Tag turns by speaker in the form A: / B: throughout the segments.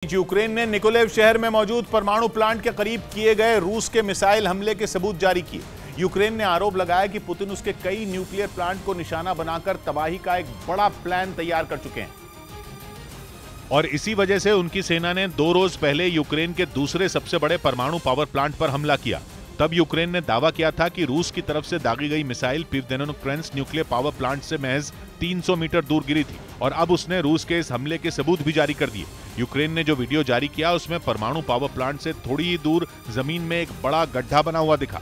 A: Ukraine ने Nikolaev शहर में मौजूद परमाणु प्लांट के करीब किए गए रूस के मिसाइल हमले के सबूत जारी किए। यूक्रेन ने आरोप लगाया कि पुतिन उसके कई न्यूक्लियर प्लांट को निशाना बनाकर तबाही का एक बड़ा प्लान तैयार कर चुके हैं
B: और इसी वजह से उनकी सेना ने 2 रोज पहले यूक्रेन के दूसरे सबसे बड़े परमाणु पावर प्लांट पर हमला किया। तब यूक्रेन ने दावा किया था कि रूस की तरफ से दागी गई मिसाइल पिव्देनोक्रेंस न्यूक्लियर पावर प्लांट से महज 300 मीटर दूर गिरी थी और अब उसने रूस के इस हमले के सबूत भी जारी कर दिए। यूक्रेन ने जो वीडियो जारी किया उसमें परमाणु पावर प्लांट से थोड़ी ही दूर जमीन में एक बड़ा गड्ढा बना हुआ दिखा।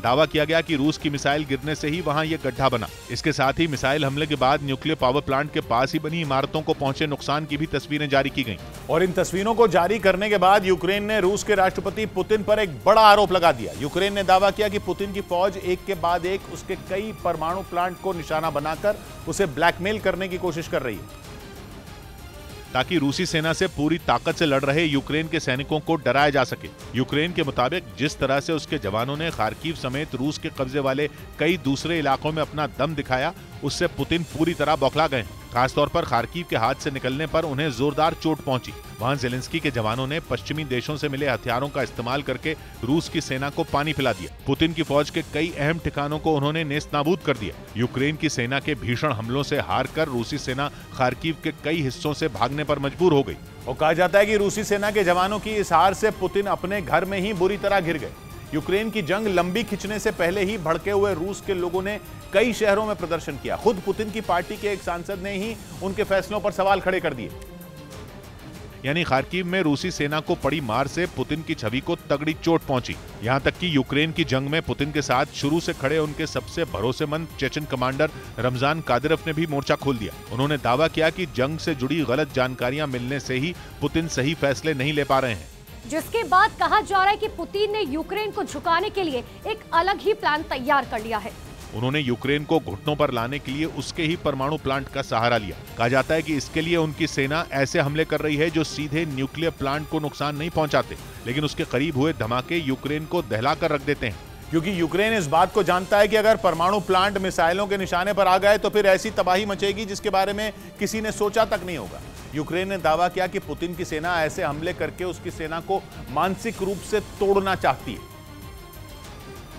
B: दावा किया गया कि रूस की मिसाइल गिरने से ही वहां यह गड्ढा बना। इसके साथ ही मिसाइल हमले के बाद न्यूक्लियर पावर प्लांट के पास ही बनी इमारतों को पहुंचे नुकसान की भी तस्वीरें जारी की गईं।
A: और इन तस्वीरों को जारी करने के बाद यूक्रेन ने रूस के राष्ट्रपति पुतिन पर एक बड़ा आरोप लगा दिया। यूक्रेन ने दावा किया कि पुतिन की फौज एक के बाद एक उसके कई परमाणु प्लांट को निशाना बनाकर उसे ब्लैकमेल करने की कोशिश कर रही है
B: ताकि रूसी सेना से पूरी ताकत से लड़ रहे यूक्रेन के सैनिकों को डराया जा सके। यूक्रेन के मुताबिक जिस तरह से उसके जवानों ने खार्किव समेत रूस के कब्जे वाले कई दूसरे इलाकों में अपना दम दिखाया, उससे पुतिन पूरी तरह बौखला गए। खासतौर पर खार्किव के हाथ से निकलने पर उन्हें जोरदार चोट पहुंची। वहां जेलेंस्की के जवानों ने पश्चिमी देशों से मिले हथियारों का इस्तेमाल करके रूस की सेना को पानी पिला दिया। पुतिन की फौज के कई अहम ठिकानों को उन्होंने नेस्तनाबूद कर दिया। यूक्रेन की सेना के भीषण हमलों से हारकर रूसी सेना खार्किव के कई हिस्सों से भागने पर मजबूर हो गई।
A: और कहा जाता है कि रूसी सेना के जवानों की इस हार से पुतिन अपने घर में ही बुरी तरह घिर गए। यूक्रेन की जंग लंबी खिंचने से पहले ही भड़के हुए रूस के लोगों ने कई शहरों में प्रदर्शन किया। खुद पुतिन की पार्टी के एक सांसद ने ही उनके फैसलों पर सवाल खड़े कर दिए।
B: यानी खार्किव में रूसी सेना को पड़ी मार से पुतिन की छवि को तगड़ी चोट पहुंची। यहां तक कि यूक्रेन की जंग में पुतिन के साथ शुरू से खड़े उनके सबसे भरोसेमंद चेचन कमांडर रमजान कादिरव ने भी मोर्चा खोल दिया। उन्होंने दावा किया कि जंग से जुड़ी गलत जानकारियां मिलने से ही पुतिन सही फैसले नहीं ले पा रहे हैं,
C: जिसके बाद कहा जा रहा है कि पुतिन ने यूक्रेन को झुकाने के लिए एक अलग ही प्लान तैयार कर लिया है।
B: उन्होंने यूक्रेन को घुटनों पर लाने के लिए उसके ही परमाणु प्लांट का सहारा लिया। कहा जाता है कि इसके लिए उनकी सेना ऐसे हमले कर रही है जो सीधे न्यूक्लियर प्लांट को नुकसान नहीं पहुंचाते, लेकिन उसके करीब हुए धमाके यूक्रेन को दहला कर रख देते हैं।
A: क्योंकि यूक्रेन इस बात को जानता है कि अगर परमाणु प्लांट मिसाइलों के निशाने पर आ गए तो फिर ऐसी तबाही मचेगी जिसके बारे में किसी ने सोचा तक नहीं होगा। यूक्रेन ने दावा किया कि पुतिन की सेना ऐसे हमले करके उसकी सेना को मानसिक रूप से तोड़ना चाहती है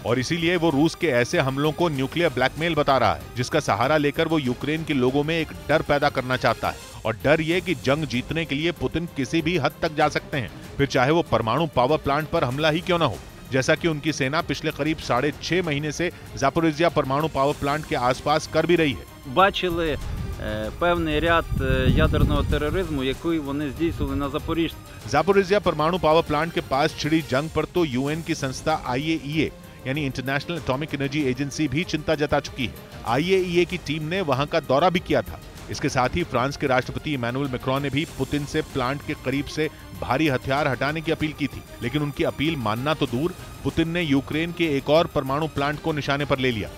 B: और इसीलिए वो रूस के ऐसे हमलों को न्यूक्लियर ब्लैकमेल बता रहा है, जिसका सहारा लेकर वो यूक्रेन के लोगों में एक डर पैदा करना चाहता है। और डर ये कि जंग जीतने के लिए पुतिन किसी भी हद तक जा सकते हैं, फिर चाहे वो परमाणु पावर प्लांट पर हमला ही क्यों ना हो, जैसा कि उनकी सेना पिछले करीब 6.5 महीने से जापोरिजिया परमाणु पावर प्लांट के आसपास कर भी रही है।
D: Бачили певний ряд ядерного тероризму, який вони здійснили на Запоріжжі.
B: जापोरिजिया परमाणु पावर प्लांट के पास छिड़ी जंग पर तो यूएन की संस्था IAEA यानी इंटरनेशनल एटॉमिक एनर्जी एजेंसी भी चिंता जता चुकी है। IAEA की टीम ने वहां का दौरा भी किया था। इसके साथ ही फ्रांस के राष्ट्रपति इमैनुअल मैक्रोन ने भी पुतिन से प्लांट के करीब से भारी हथियार हटाने की अपील की थी, लेकिन उनकी अपील मानना तो दूर, पुतिन ने यूक्रेन के एक और परमाणु प्लांट को निशाने पर ले लिया।